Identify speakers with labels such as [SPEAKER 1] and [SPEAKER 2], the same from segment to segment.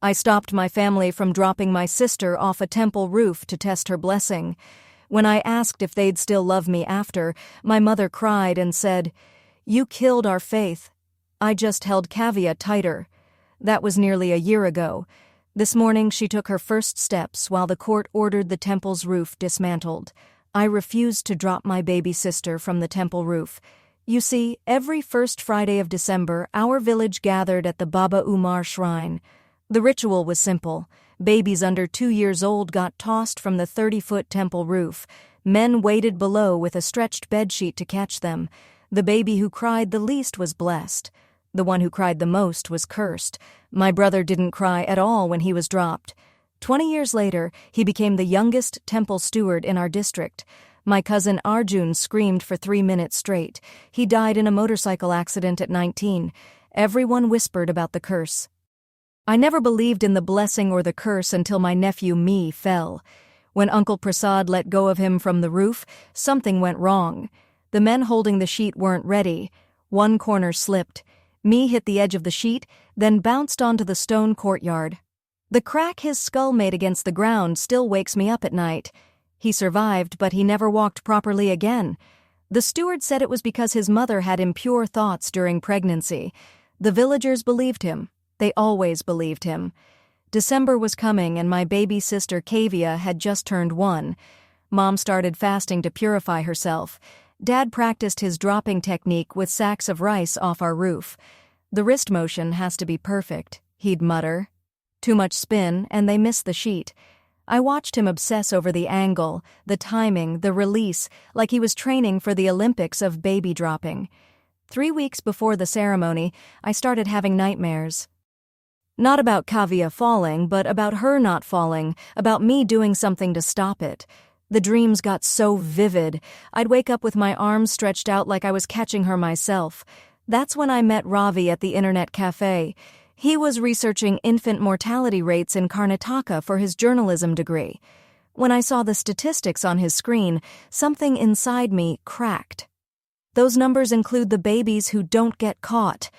[SPEAKER 1] I stopped my family from dropping my sister off a temple roof to test her blessing. When I asked if they'd still love me after, my mother cried and said, "You killed our faith." I just held Kavya tighter. That was nearly a year ago. This morning she took her first steps while the court ordered the temple's roof dismantled. I refused to drop my baby sister from the temple roof. You see, every first Friday of December, our village gathered at the Baba Umar shrine. The ritual was simple. Babies under 2 years old got tossed from the 30-foot temple roof. Men waited below with a stretched bedsheet to catch them. The baby who cried the least was blessed. The one who cried the most was cursed. My brother didn't cry at all when he was dropped. 20 years later, he became the youngest temple steward in our district. My cousin Arjun screamed for 3 minutes straight. He died in a motorcycle accident at 19. Everyone whispered about the curse. I never believed in the blessing or the curse until my nephew Me fell. When Uncle Prasad let go of him from the roof, something went wrong. The men holding the sheet weren't ready. One corner slipped. Me hit the edge of the sheet, then bounced onto the stone courtyard. The crack his skull made against the ground still wakes me up at night. He survived, but he never walked properly again. The steward said it was because his mother had impure thoughts during pregnancy. The villagers believed him. They always believed him. December was coming and my baby sister Kavya had just turned 1. Mom started fasting to purify herself. Dad practiced his dropping technique with sacks of rice off our roof. "The wrist motion has to be perfect," he'd mutter. Too much spin, and they missed the sheet. I watched him obsess over the angle, the timing, the release, like he was training for the Olympics of baby dropping. 3 weeks before the ceremony, I started having nightmares. Not about Kavya falling, but about her not falling, about me doing something to stop it. The dreams got so vivid, I'd wake up with my arms stretched out like I was catching her myself. That's when I met Ravi at the internet cafe. He was researching infant mortality rates in Karnataka for his journalism degree. When I saw the statistics on his screen, something inside me cracked. "Those numbers include the babies who don't get caught,"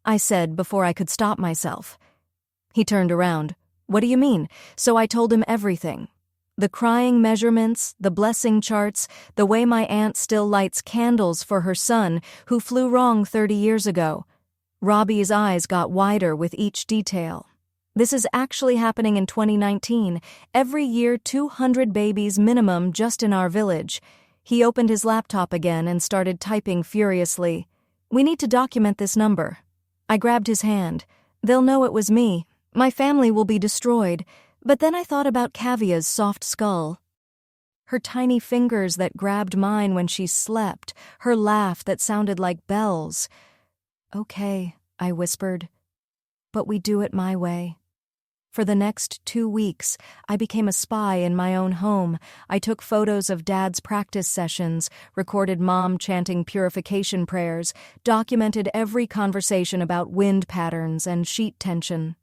[SPEAKER 1] I said before I could stop myself. He turned around. "What do you mean?" So I told him everything. The crying measurements, the blessing charts, the way my aunt still lights candles for her son who flew wrong 30 years ago. Robbie's eyes got wider with each detail. "This is actually happening in 2019. Every year 200 babies minimum just in our village." He opened his laptop again and started typing furiously. "We need to document this number." I grabbed his hand. "They'll know it was me. My family will be destroyed." But then I thought about Kavya's soft skull. Her tiny fingers that grabbed mine when she slept, her laugh that sounded like bells. "Okay," I whispered. "But we do it my way." For the next 2 weeks, I became a spy in my own home. I took photos of Dad's practice sessions, recorded Mom chanting purification prayers, documented every conversation about wind patterns and sheet tension.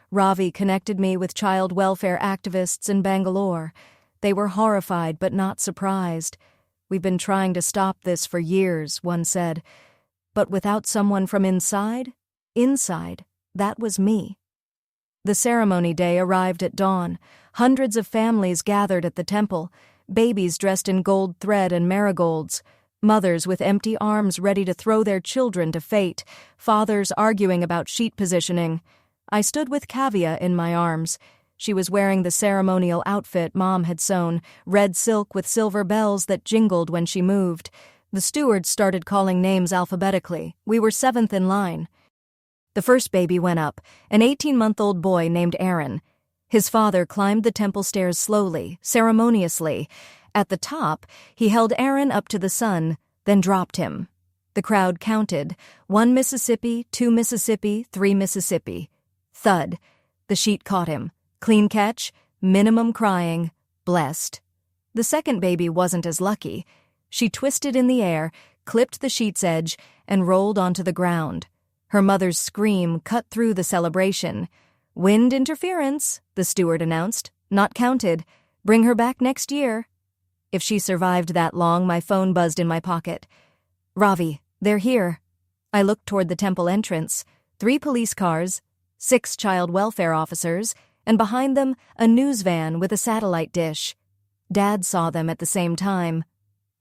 [SPEAKER 1] Ravi connected me with child welfare activists in Bangalore. They were horrified but not surprised. "We've been trying to stop this for years," one said. But without someone from inside, that was me. The ceremony day arrived at dawn. Hundreds of families gathered at the temple, babies dressed in gold thread and marigolds, mothers with empty arms ready to throw their children to fate, fathers arguing about sheet positioning. I stood with Kavya in my arms. She was wearing the ceremonial outfit Mom had sewn, red silk with silver bells that jingled when she moved. The stewards started calling names alphabetically. We were 7th in line. The first baby went up, an 18-month-old boy named Aaron. His father climbed the temple stairs slowly, ceremoniously. At the top, he held Aaron up to the sun, then dropped him. The crowd counted. 1 Mississippi, 2 Mississippi, 3 Mississippi. Thud. The sheet caught him. Clean catch, minimum crying, blessed. The second baby wasn't as lucky. She twisted in the air, clipped the sheet's edge, and rolled onto the ground. Her mother's scream cut through the celebration. "Wind interference," the steward announced. "Not counted. Bring her back next year." If she survived that long, my phone buzzed in my pocket. "Ravi, they're here." I looked toward the temple entrance. 3 police cars. 6 child welfare officers, and behind them, a news van with a satellite dish. Dad saw them at the same time.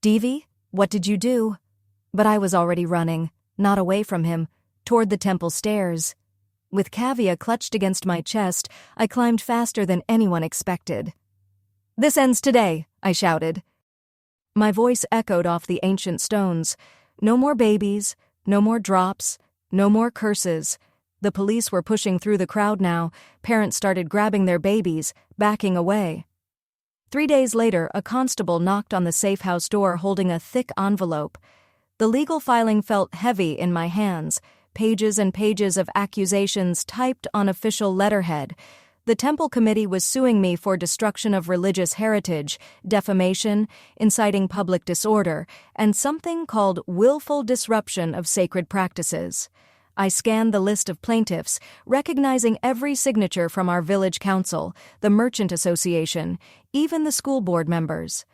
[SPEAKER 1] "Devi, what did you do?" But I was already running, not away from him, toward the temple stairs. With Kavya clutched against my chest, I climbed faster than anyone expected. "This ends today," I shouted. My voice echoed off the ancient stones. No more babies, no more drops, no more curses. The police were pushing through the crowd now. Parents started grabbing their babies, backing away. 3 days later, a constable knocked on the safe house door holding a thick envelope. The legal filing felt heavy in my hands, pages and pages of accusations typed on official letterhead. The temple committee was suing me for destruction of religious heritage, defamation, inciting public disorder, and something called willful disruption of sacred practices. I scanned the list of plaintiffs, recognizing every signature from our village council, the merchant association, even the school board members.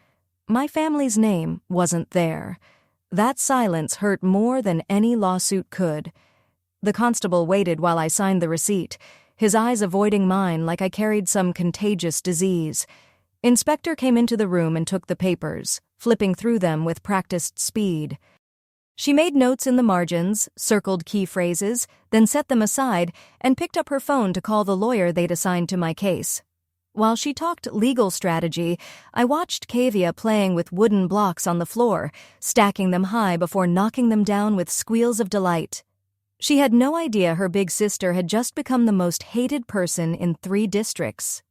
[SPEAKER 1] My family's name wasn't there. That silence hurt more than any lawsuit could. The constable waited while I signed the receipt, his eyes avoiding mine like I carried some contagious disease. Inspector came into the room and took the papers, flipping through them with practiced speed. She made notes in the margins, circled key phrases, then set them aside and picked up her phone to call the lawyer they'd assigned to my case. While she talked legal strategy, I watched Kavya playing with wooden blocks on the floor, stacking them high before knocking them down with squeals of delight. She had no idea her big sister had just become the most hated person in 3 districts.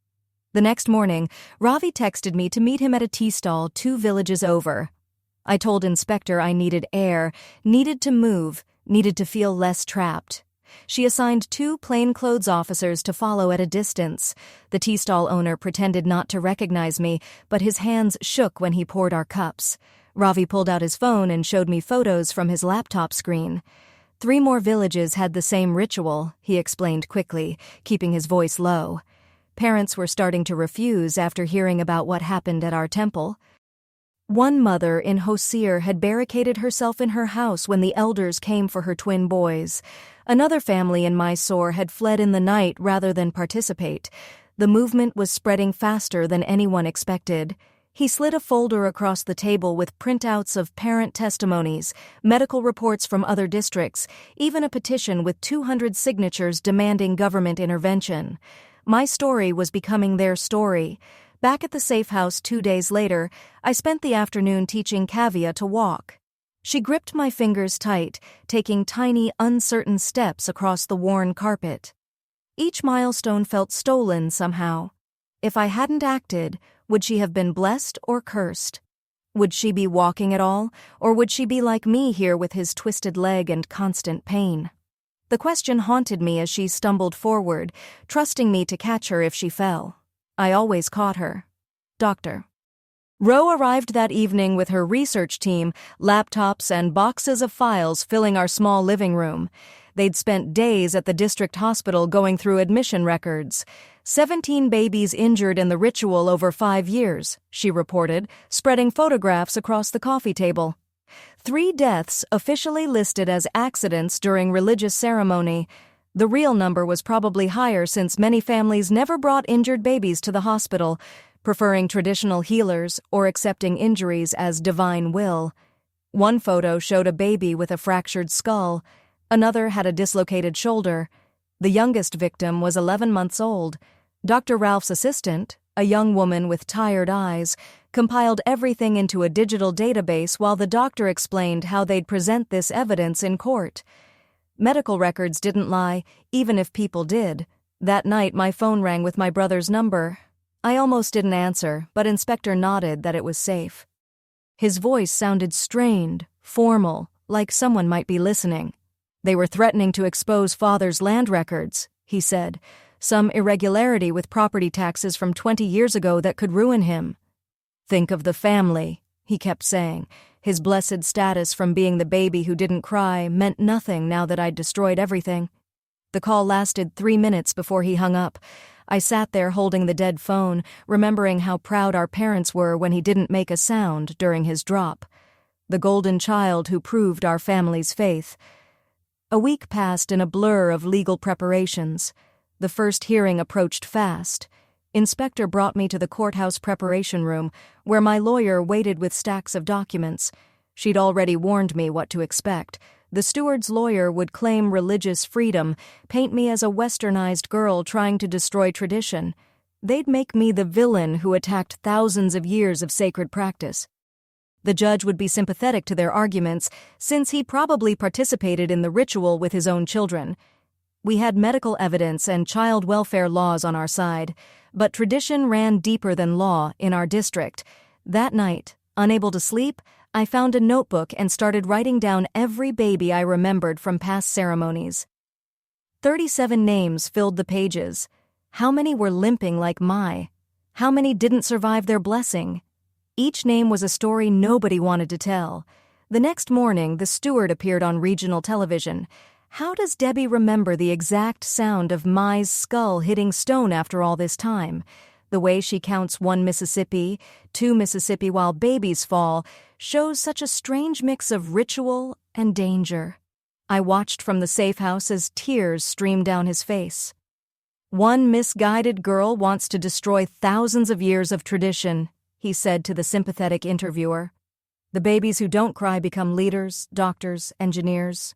[SPEAKER 1] The next morning, Ravi texted me to meet him at a tea stall 2 villages over. I told Inspector I needed air, needed to move, needed to feel less trapped. She assigned 2 plainclothes officers to follow at a distance. The tea stall owner pretended not to recognize me, but his hands shook when he poured our cups. Ravi pulled out his phone and showed me photos from his laptop screen. 3 more villages had the same ritual, he explained quickly, keeping his voice low. Parents were starting to refuse after hearing about what happened at our temple. One mother in Hosir had barricaded herself in her house when the elders came for her twin boys. Another family in Mysore had fled in the night rather than participate. The movement was spreading faster than anyone expected. He slid a folder across the table with printouts of parent testimonies, medical reports from other districts, even a petition with 200 signatures demanding government intervention. My story was becoming their story. Back at the safe house 2 days later, I spent the afternoon teaching Kavya to walk. She gripped my fingers tight, taking tiny, uncertain steps across the worn carpet. Each milestone felt stolen somehow. If I hadn't acted, would she have been blessed or cursed? Would she be walking at all, or would she be like me here with his twisted leg and constant pain? The question haunted me as she stumbled forward, trusting me to catch her if she fell. I always caught her. Doctor. Ro arrived that evening with her research team, laptops and boxes of files filling our small living room. They'd spent days at the district hospital going through admission records. 17 babies injured in the ritual over 5 years, she reported, spreading photographs across the coffee table. 3 deaths officially listed as accidents during religious ceremony. The real number was probably higher since many families never brought injured babies to the hospital, preferring traditional healers or accepting injuries as divine will. One photo showed a baby with a fractured skull. Another had a dislocated shoulder. The youngest victim was 11 months old. Dr. Ralph's assistant, a young woman with tired eyes, compiled everything into a digital database while the doctor explained how they'd present this evidence in court. Medical records didn't lie, even if people did. That night, my phone rang with my brother's number. I almost didn't answer, but Inspector nodded that it was safe. His voice sounded strained, formal, like someone might be listening. They were threatening to expose father's land records, he said. Some irregularity with property taxes from 20 years ago that could ruin him. Think of the family, he kept saying. His blessed status from being the baby who didn't cry meant nothing now that I'd destroyed everything. The call lasted 3 minutes before he hung up. I sat there holding the dead phone, remembering how proud our parents were when he didn't make a sound during his drop. The golden child who proved our family's faith. A week passed in a blur of legal preparations. The first hearing approached fast. Inspector brought me to the courthouse preparation room, where my lawyer waited with stacks of documents. She'd already warned me what to expect. The steward's lawyer would claim religious freedom, paint me as a westernized girl trying to destroy tradition. They'd make me the villain who attacked thousands of years of sacred practice. The judge would be sympathetic to their arguments, since he probably participated in the ritual with his own children. We had medical evidence and child welfare laws on our side, but tradition ran deeper than law in our district. That night, unable to sleep, I found a notebook and started writing down every baby I remembered from past ceremonies. 37 names filled the pages. How many were limping like Mai? How many didn't survive their blessing? Each name was a story nobody wanted to tell. The next morning, the steward appeared on regional television. How does Debbie remember the exact sound of Mai's skull hitting stone after all this time? The way she counts 1 Mississippi, 2 Mississippi while babies fall, shows such a strange mix of ritual and danger. I watched from the safe house as tears streamed down his face. "One misguided girl wants to destroy thousands of years of tradition," he said to the sympathetic interviewer. "The babies who don't cry become leaders, doctors, engineers."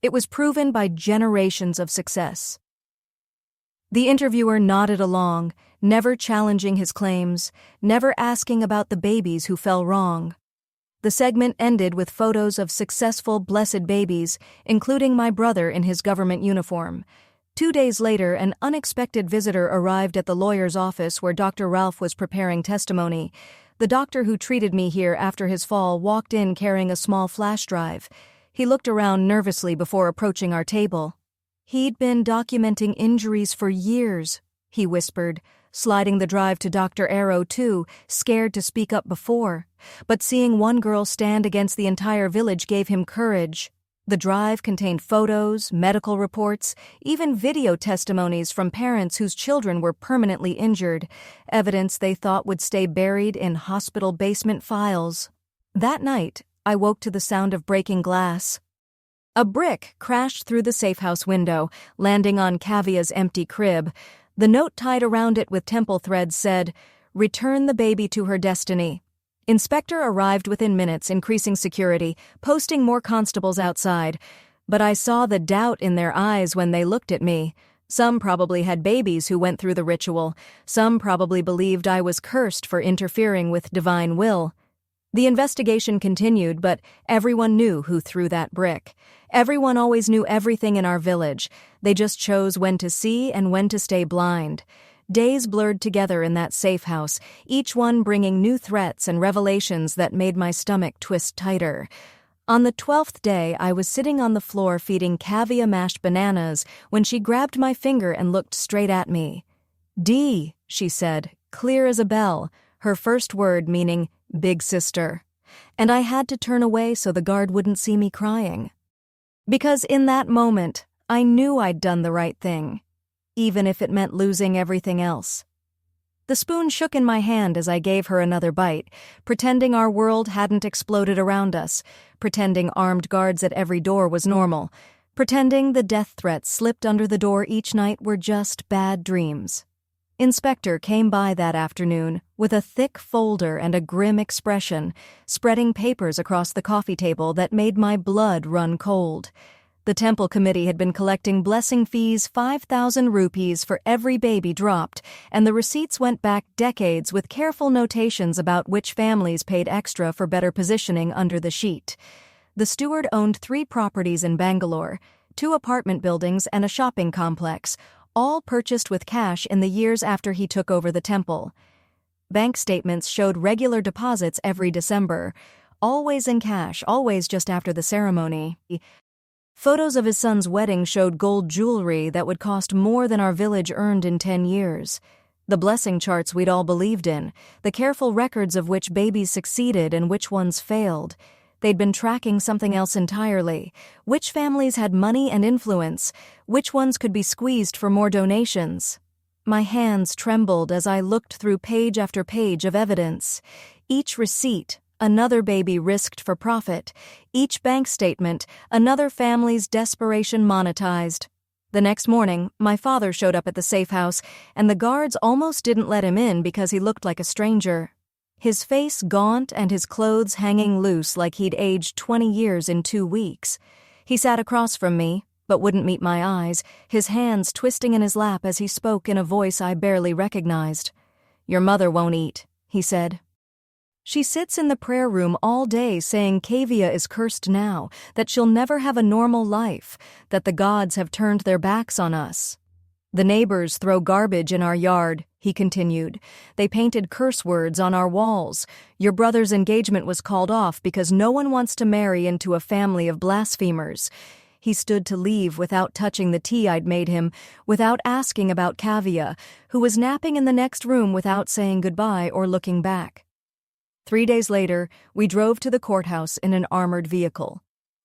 [SPEAKER 1] It was proven by generations of success. The interviewer nodded along, never challenging his claims, never asking about the babies who fell wrong. The segment ended with photos of successful, blessed babies, including my brother in his government uniform. 2 days later, an unexpected visitor arrived at the lawyer's office where Dr. Ralph was preparing testimony. The doctor who treated me here after his fall walked in carrying a small flash drive. He looked around nervously before approaching our table. "He'd been documenting injuries for years," he whispered, sliding the drive to Dr. Arrow too, scared to speak up before. But seeing one girl stand against the entire village gave him courage. The drive contained photos, medical reports, even video testimonies from parents whose children were permanently injured, evidence they thought would stay buried in hospital basement files. That night, I woke to the sound of breaking glass. A brick crashed through the safehouse window, landing on Kavia's empty crib. The note tied around it with temple threads said, "Return the baby to her destiny." Inspector arrived within minutes, increasing security, posting more constables outside. But I saw the doubt in their eyes when they looked at me. Some probably had babies who went through the ritual. Some probably believed I was cursed for interfering with divine will. The investigation continued, but everyone knew who threw that brick. Everyone always knew everything in our village. They just chose when to see and when to stay blind. Days blurred together in that safe house, each one bringing new threats and revelations that made my stomach twist tighter. On the 12th day, I was sitting on the floor feeding Kavia mashed bananas when she grabbed my finger and looked straight at me. "D," she said, clear as a bell, her first word meaning big sister. And I had to turn away so the guard wouldn't see me crying. Because in that moment, I knew I'd done the right thing, even if it meant losing everything else. The spoon shook in my hand as I gave her another bite, pretending our world hadn't exploded around us, pretending armed guards at every door was normal, pretending the death threats slipped under the door each night were just bad dreams. Inspector came by that afternoon with a thick folder and a grim expression, spreading papers across the coffee table that made my blood run cold. The temple committee had been collecting blessing fees 5,000 rupees for every baby dropped, and the receipts went back decades with careful notations about which families paid extra for better positioning under the sheet. The steward owned 3 properties in Bangalore, 2 apartment buildings and a shopping complex, all purchased with cash in the years after he took over the temple. Bank statements showed regular deposits every December, always in cash, always just after the ceremony. Photos of his son's wedding showed gold jewelry that would cost more than our village earned in 10 years. The blessing charts we'd all believed in, the careful records of which babies succeeded and which ones failed. They'd been tracking something else entirely. Which families had money and influence? Which ones could be squeezed for more donations? My hands trembled as I looked through page after page of evidence. Each receipt, another baby risked for profit. Each bank statement, another family's desperation monetized. The next morning, my father showed up at the safe house, and the guards almost didn't let him in because he looked like a stranger. His face gaunt and his clothes hanging loose like he'd aged 20 years in 2 weeks. He sat across from me, but wouldn't meet my eyes, his hands twisting in his lap as he spoke in a voice I barely recognized. "Your mother won't eat," he said. "She sits in the prayer room all day saying Kavia is cursed now, that she'll never have a normal life, that the gods have turned their backs on us. The neighbors throw garbage in our yard," he continued. "They painted curse words on our walls. Your brother's engagement was called off because no one wants to marry into a family of blasphemers." He stood to leave without touching the tea I'd made him, without asking about Kavia, who was napping in the next room without saying goodbye or looking back. 3 days later, we drove to the courthouse in an armored vehicle.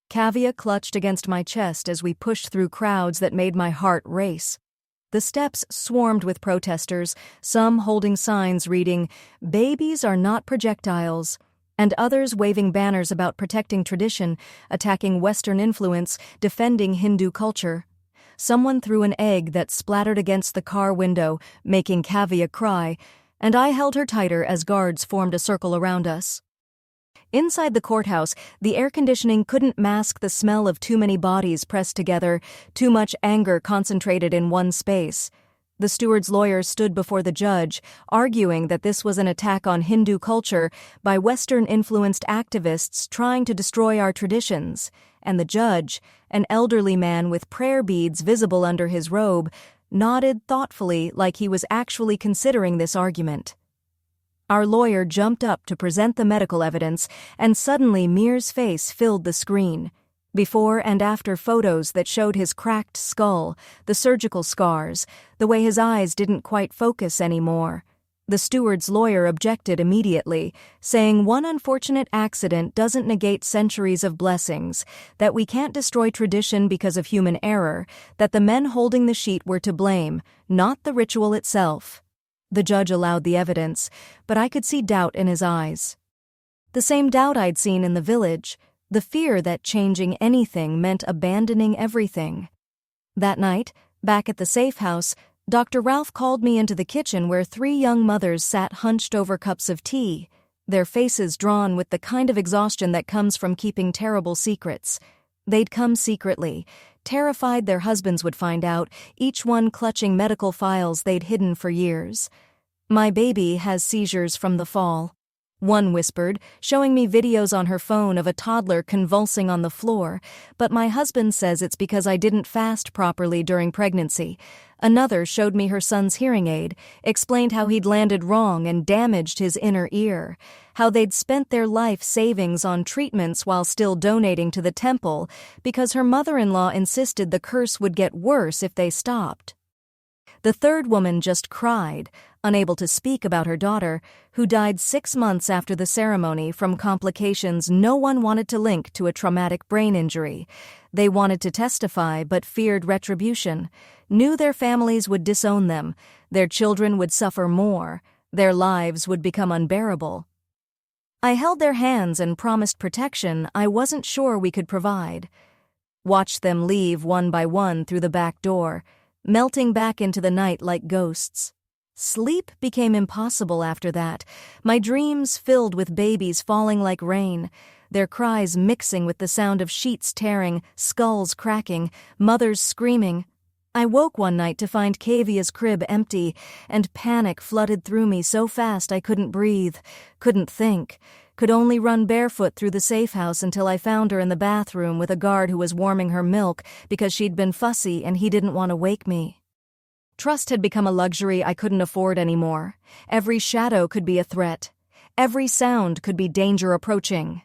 [SPEAKER 1] Kavia clutched against my chest as we pushed through crowds that made my heart race. The steps swarmed with protesters, some holding signs reading, "Babies are not projectiles," and others waving banners about protecting tradition, attacking Western influence, defending Hindu culture. Someone threw an egg that splattered against the car window, making Kavia cry, and I held her tighter as guards formed a circle around us. Inside the courthouse, the air conditioning couldn't mask the smell of too many bodies pressed together, too much anger concentrated in one space. The steward's lawyer stood before the judge, arguing that this was an attack on Hindu culture by Western-influenced activists trying to destroy our traditions, and the judge, an elderly man with prayer beads visible under his robe, nodded thoughtfully like he was actually considering this argument. Our lawyer jumped up to present the medical evidence, and suddenly Mir's face filled the screen. Before and after photos that showed his cracked skull, the surgical scars, the way his eyes didn't quite focus anymore. The steward's lawyer objected immediately, saying one unfortunate accident doesn't negate centuries of blessings, that we can't destroy tradition because of human error, that the men holding the sheet were to blame, not the ritual itself. The judge allowed the evidence, but I could see doubt in his eyes. The same doubt I'd seen in the village, the fear that changing anything meant abandoning everything. That night, back at the safe house, Dr. Ralph called me into the kitchen where 3 young mothers sat hunched over cups of tea, their faces drawn with the kind of exhaustion that comes from keeping terrible secrets. They'd come secretly, terrified their husbands would find out, each one clutching medical files they'd hidden for years. "My baby has seizures from the fall," one whispered, showing me videos on her phone of a toddler convulsing on the floor, "but my husband says it's because I didn't fast properly during pregnancy." Another showed me her son's hearing aid, explained how he'd landed wrong and damaged his inner ear, how they'd spent their life savings on treatments while still donating to the temple because her mother-in-law insisted the curse would get worse if they stopped. The third woman just cried, unable to speak about her daughter, who died 6 months after the ceremony from complications no one wanted to link to a traumatic brain injury. They wanted to testify but feared retribution, knew their families would disown them, their children would suffer more, their lives would become unbearable. I held their hands and promised protection I wasn't sure we could provide. Watched them leave one by one through the back door, melting back into the night like ghosts. Sleep became impossible after that, my dreams filled with babies falling like rain, their cries mixing with the sound of sheets tearing, skulls cracking, mothers screaming. I woke one night to find Kavia's crib empty, and panic flooded through me so fast I couldn't breathe, couldn't think, could only run barefoot through the safe house until I found her in the bathroom with a guard who was warming her milk because she'd been fussy and he didn't want to wake me. Trust had become a luxury I couldn't afford anymore. Every shadow could be a threat. Every sound could be danger approaching.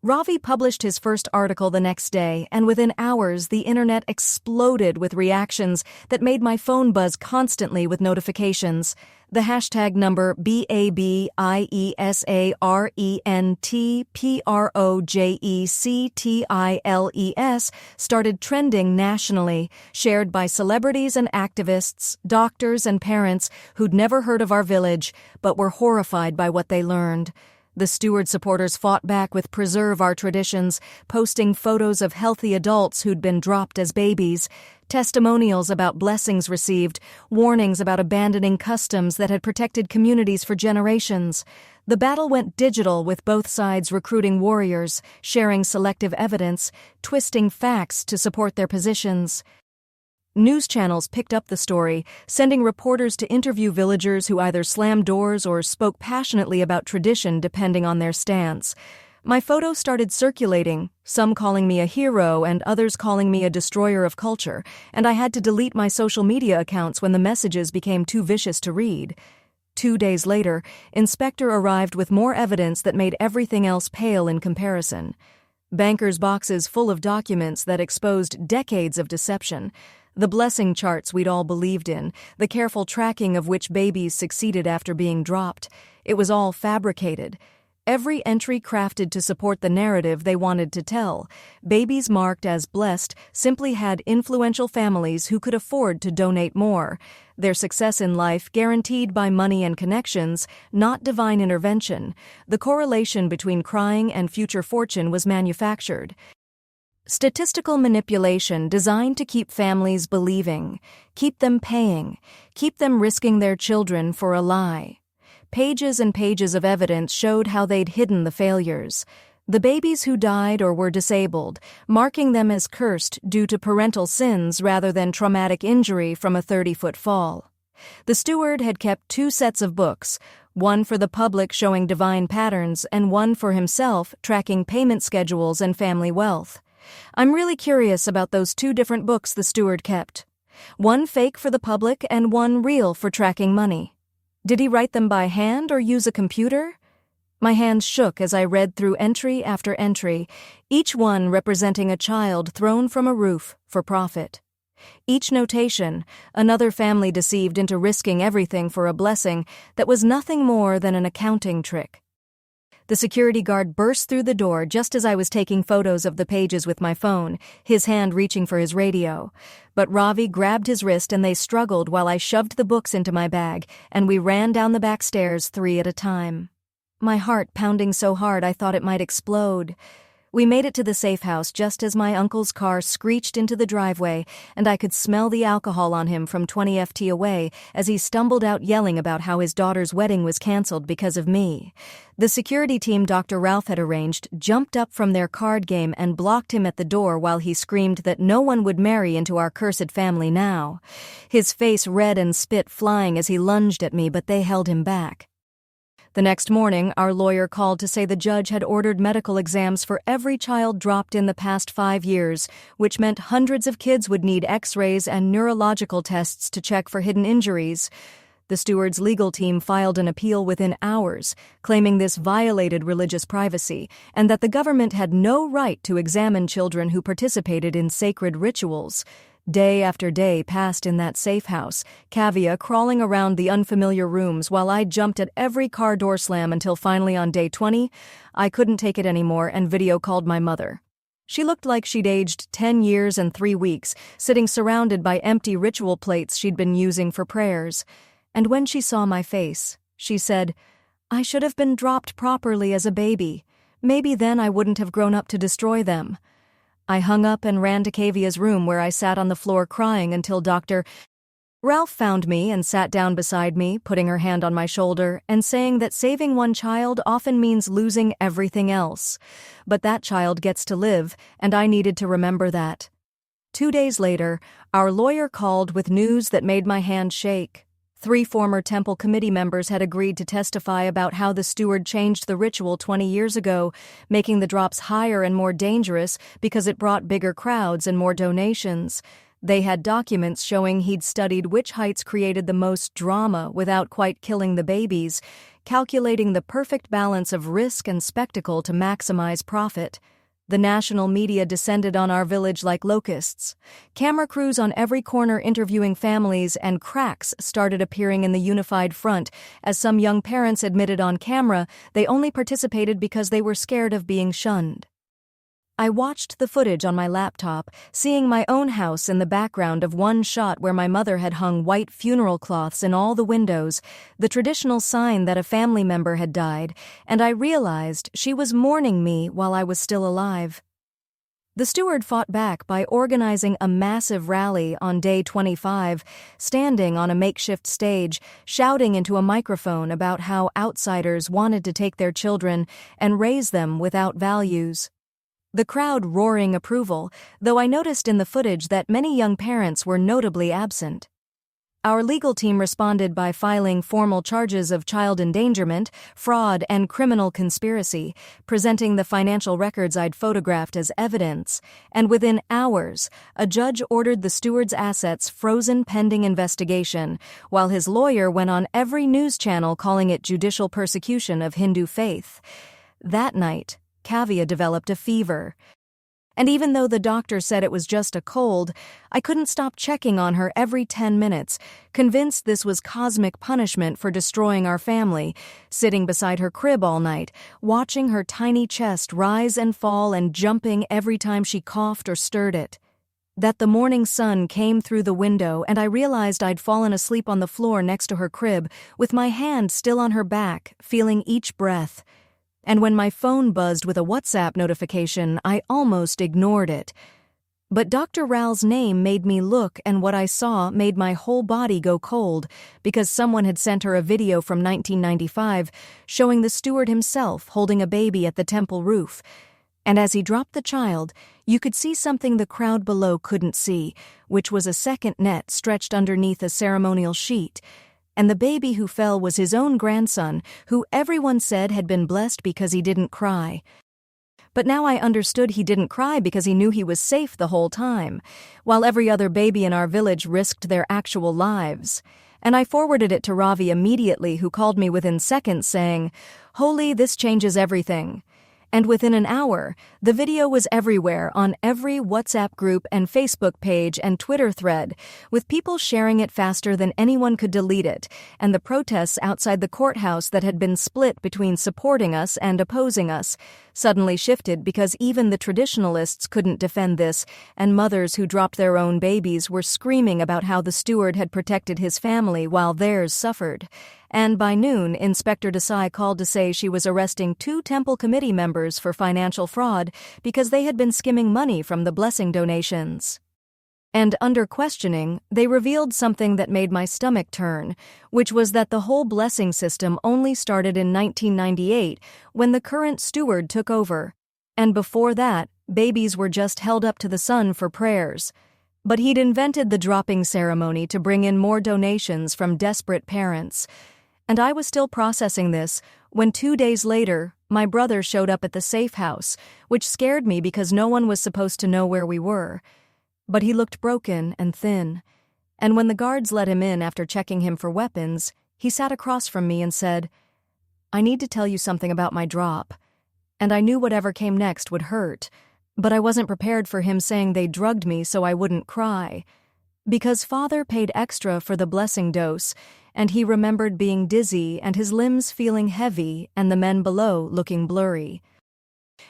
[SPEAKER 1] Ravi published his first article the next day, and within hours the internet exploded with reactions that made my phone buzz constantly with notifications. The hashtag number BABIESARENTPROJECTILES started trending nationally, shared by celebrities and activists, doctors and parents who'd never heard of our village but were horrified by what they learned. The Steward supporters fought back with Preserve Our Traditions, posting photos of healthy adults who'd been dropped as babies, testimonials about blessings received, warnings about abandoning customs that had protected communities for generations. The battle went digital, with both sides recruiting warriors, sharing selective evidence, twisting facts to support their positions. News channels picked up the story, sending reporters to interview villagers who either slammed doors or spoke passionately about tradition depending on their stance. My photo started circulating, some calling me a hero and others calling me a destroyer of culture, and I had to delete my social media accounts when the messages became too vicious to read. 2 days later, Inspector arrived with more evidence that made everything else pale in comparison. Bankers' boxes full of documents that exposed decades of deception. The blessing charts we'd all believed in, the careful tracking of which babies succeeded after being dropped. It was all fabricated. Every entry crafted to support the narrative they wanted to tell. Babies marked as blessed simply had influential families who could afford to donate more. Their success in life guaranteed by money and connections, not divine intervention. The correlation between crying and future fortune was manufactured. Statistical manipulation designed to keep families believing, keep them paying, keep them risking their children for a lie. Pages and pages of evidence showed how they'd hidden the failures. The babies who died or were disabled, marking them as cursed due to parental sins rather than traumatic injury from a 30-foot fall. The steward had kept 2 sets of books, one for the public showing divine patterns and one for himself tracking payment schedules and family wealth. I'm really curious about those 2 different books the steward kept. One fake for the public and one real for tracking money. Did he write them by hand or use a computer? My hands shook as I read through entry after entry, each one representing a child thrown from a roof for profit. Each notation, another family deceived into risking everything for a blessing that was nothing more than an accounting trick. The security guard burst through the door just as I was taking photos of the pages with my phone, his hand reaching for his radio. But Ravi grabbed his wrist and they struggled while I shoved the books into my bag, and we ran down the back stairs 3 at a time. My heart pounding so hard I thought it might explode. We made it to the safe house just as my uncle's car screeched into the driveway, and I could smell the alcohol on him from 20 ft away as he stumbled out yelling about how his daughter's wedding was canceled because of me. The security team Dr. Ralph had arranged jumped up from their card game and blocked him at the door while he screamed that no one would marry into our cursed family now. His face red and spit flying as he lunged at me, but they held him back. The next morning, our lawyer called to say the judge had ordered medical exams for every child dropped in the past 5 years, which meant hundreds of kids would need X-rays and neurological tests to check for hidden injuries. The steward's legal team filed an appeal within hours, claiming this violated religious privacy and that the government had no right to examine children who participated in sacred rituals. Day after day passed in that safe house, Kavya crawling around the unfamiliar rooms while I jumped at every car door slam until finally on day 20, I couldn't take it anymore and video called my mother. She looked like she'd aged 10 years and 3 weeks, sitting surrounded by empty ritual plates she'd been using for prayers. And when she saw my face, she said, "I should have been dropped properly as a baby. Maybe then I wouldn't have grown up to destroy them." I hung up and ran to Kavya's room where I sat on the floor crying until Dr. Ralph found me and sat down beside me, putting her hand on my shoulder and saying that saving one child often means losing everything else. But that child gets to live, and I needed to remember that. 2 days later, our lawyer called with news that made my hand shake. 3 former temple committee members had agreed to testify about how the steward changed the ritual 20 years ago, making the drops higher and more dangerous because it brought bigger crowds and more donations. They had documents showing he'd studied which heights created the most drama without quite killing the babies, calculating the perfect balance of risk and spectacle to maximize profit. The national media descended on our village like locusts. Camera crews on every corner interviewing families, and cracks started appearing in the unified front as some young parents admitted on camera they only participated because they were scared of being shunned. I watched the footage on my laptop, seeing my own house in the background of one shot where my mother had hung white funeral cloths in all the windows, the traditional sign that a family member had died, and I realized she was mourning me while I was still alive. The steward fought back by organizing a massive rally on day 25, standing on a makeshift stage, shouting into a microphone about how outsiders wanted to take their children and raise them without values. The crowd roaring approval, though I noticed in the footage that many young parents were notably absent. Our legal team responded by filing formal charges of child endangerment, fraud, and criminal conspiracy, presenting the financial records I'd photographed as evidence, and within hours, a judge ordered the steward's assets frozen pending investigation, while his lawyer went on every news channel calling it judicial persecution of Hindu faith. That night, Kavya developed a fever. And even though the doctor said it was just a cold, I couldn't stop checking on her every 10 minutes, convinced this was cosmic punishment for destroying our family, sitting beside her crib all night, watching her tiny chest rise and fall and jumping every time she coughed or stirred it. That the morning sun came through the window and I realized I'd fallen asleep on the floor next to her crib, with my hand still on her back, feeling each breath. And when my phone buzzed with a WhatsApp notification, I almost ignored it. But Dr. Rao's name made me look, and what I saw made my whole body go cold, because someone had sent her a video from 1995 showing the steward himself holding a baby at the temple roof. And as he dropped the child, you could see something the crowd below couldn't see, which was a second net stretched underneath a ceremonial sheet. And the baby who fell was his own grandson, who everyone said had been blessed because he didn't cry. But now I understood he didn't cry because he knew he was safe the whole time, while every other baby in our village risked their actual lives. And I forwarded it to Ravi immediately, who called me within seconds saying, "Holy, this changes everything." And within an hour, the video was everywhere on every WhatsApp group and Facebook page and Twitter thread, with people sharing it faster than anyone could delete it, and the protests outside the courthouse that had been split between supporting us and opposing us suddenly shifted because even the traditionalists couldn't defend this, and mothers who dropped their own babies were screaming about how the steward had protected his family while theirs suffered. And by noon, Inspector Desai called to say she was arresting 2 temple committee members for financial fraud because they had been skimming money from the blessing donations. And under questioning, they revealed something that made my stomach turn, which was that the whole blessing system only started in 1998 when the current steward took over. And before that, babies were just held up to the sun for prayers. But he'd invented the dropping ceremony to bring in more donations from desperate parents. And I was still processing this when 2 days later, my brother showed up at the safe house, which scared me because no one was supposed to know where we were. But he looked broken and thin. And when the guards let him in after checking him for weapons, he sat across from me and said, "I need to tell you something about my drop." And I knew whatever came next would hurt, but I wasn't prepared for him saying they drugged me so I wouldn't cry. Because Father paid extra for the blessing dose, and he remembered being dizzy and his limbs feeling heavy and the men below looking blurry.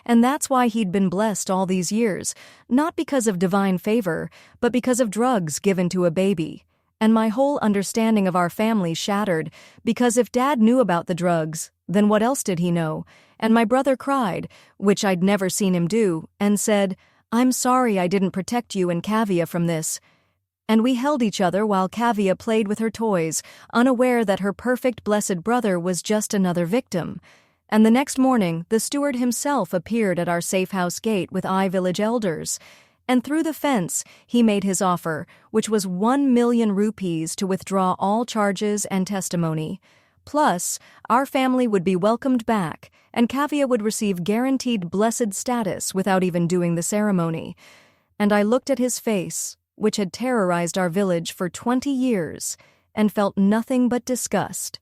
[SPEAKER 1] And that's why he'd been blessed all these years, not because of divine favor, but because of drugs given to a baby. And my whole understanding of our family shattered, because if Dad knew about the drugs, then what else did he know? And my brother cried, which I'd never seen him do, and said, "I'm sorry I didn't protect you and Kavya from this." And we held each other while Kavya played with her toys, unaware that her perfect blessed brother was just another victim. And the next morning, the steward himself appeared at our safe house gate with village elders. And through the fence, he made his offer, which was 1 million rupees to withdraw all charges and testimony. Plus, our family would be welcomed back, and Kavya would receive guaranteed blessed status without even doing the ceremony. And I looked at his face, which had terrorized our village for 20 years, and felt nothing but disgust.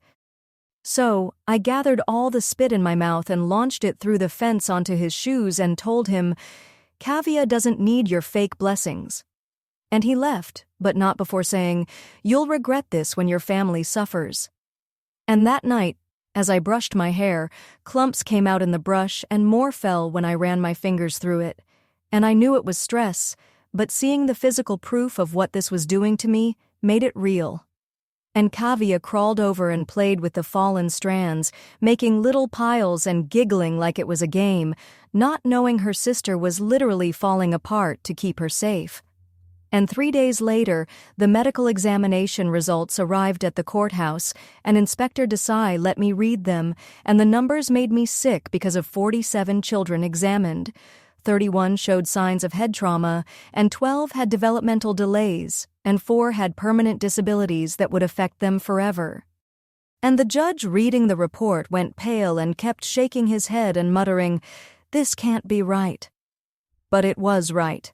[SPEAKER 1] So, I gathered all the spit in my mouth and launched it through the fence onto his shoes and told him, "Kavya doesn't need your fake blessings." And he left, but not before saying, "You'll regret this when your family suffers." And that night, as I brushed my hair, clumps came out in the brush and more fell when I ran my fingers through it. And I knew it was stress, but seeing the physical proof of what this was doing to me made it real. And Kavya crawled over and played with the fallen strands, making little piles and giggling like it was a game, not knowing her sister was literally falling apart to keep her safe. And 3 days later, the medical examination results arrived at the courthouse, and Inspector Desai let me read them, and the numbers made me sick because of 47 children examined. 31 showed signs of head trauma, and 12 had developmental delays, and 4 had permanent disabilities that would affect them forever. And the judge reading the report went pale and kept shaking his head and muttering, "This can't be right." But it was right.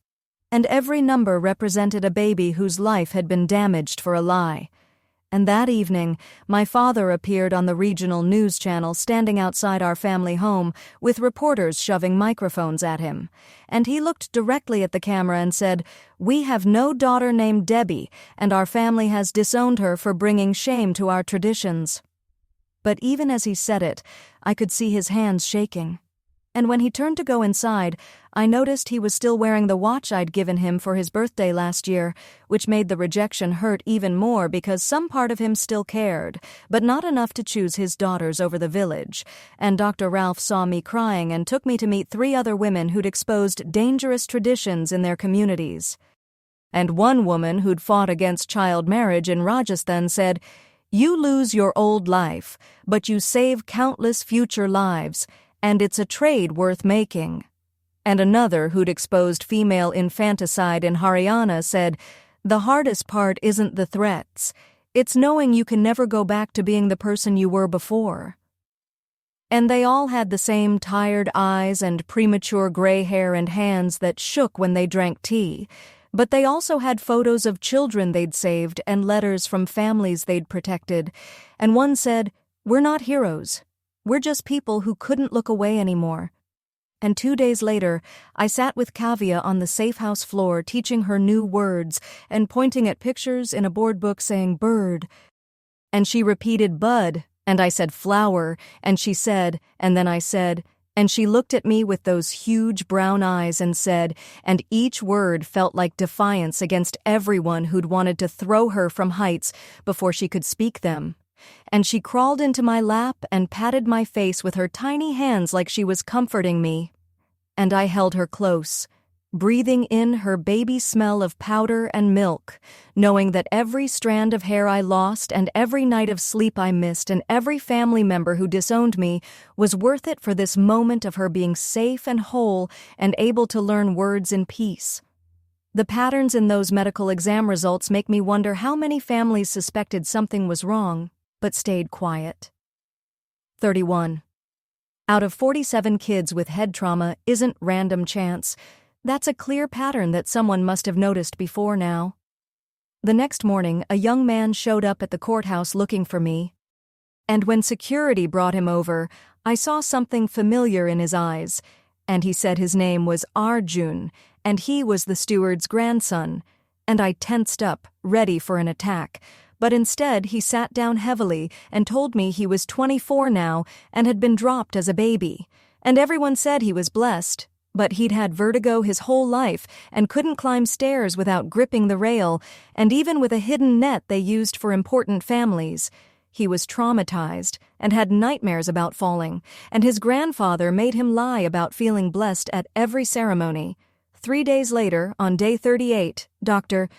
[SPEAKER 1] And every number represented a baby whose life had been damaged for a lie. And that evening, my father appeared on the regional news channel standing outside our family home with reporters shoving microphones at him. And he looked directly at the camera and said, "We have no daughter named Debbie, and our family has disowned her for bringing shame to our traditions." But even as he said it, I could see his hands shaking. And when he turned to go inside, I noticed he was still wearing the watch I'd given him for his birthday last year, which made the rejection hurt even more because some part of him still cared, but not enough to choose his daughters over the village. And Dr. Ralph saw me crying and took me to meet 3 other women who'd exposed dangerous traditions in their communities. And one woman who'd fought against child marriage in Rajasthan said, "You lose your old life, but you save countless future lives, and it's a trade worth making." And another who'd exposed female infanticide in Haryana said, "The hardest part isn't the threats. It's knowing you can never go back to being the person you were before." And they all had the same tired eyes and premature gray hair and hands that shook when they drank tea. But they also had photos of children they'd saved and letters from families they'd protected. And one said, "We're not heroes. We're just people who couldn't look away anymore." And 2 days later, I sat with Kavya on the safe house floor teaching her new words and pointing at pictures in a board book saying bird. And she repeated bud, and I said flower, and she said, and then I said, and she looked at me with those huge brown eyes and said, and each word felt like defiance against everyone who'd wanted to throw her from heights before she could speak them. And she crawled into my lap and patted my face with her tiny hands like she was comforting me. And I held her close, breathing in her baby smell of powder and milk, knowing that every strand of hair I lost and every night of sleep I missed and every family member who disowned me was worth it for this moment of her being safe and whole and able to learn words in peace. The patterns in those medical exam results make me wonder how many families suspected something was wrong, but stayed quiet. 31. Out of 47 kids with head trauma isn't random chance. That's a clear pattern that someone must have noticed before now. The next morning, a young man showed up at the courthouse looking for me. And when security brought him over, I saw something familiar in his eyes. And he said his name was Arjun, and he was the steward's grandson. And I tensed up, ready for an attack. But instead he sat down heavily and told me he was 24 now and had been dropped as a baby. And everyone said he was blessed, but he'd had vertigo his whole life and couldn't climb stairs without gripping the rail, and even with a hidden net they used for important families. He was traumatized and had nightmares about falling, and his grandfather made him lie about feeling blessed at every ceremony. 3 days later, on day 38, Dr.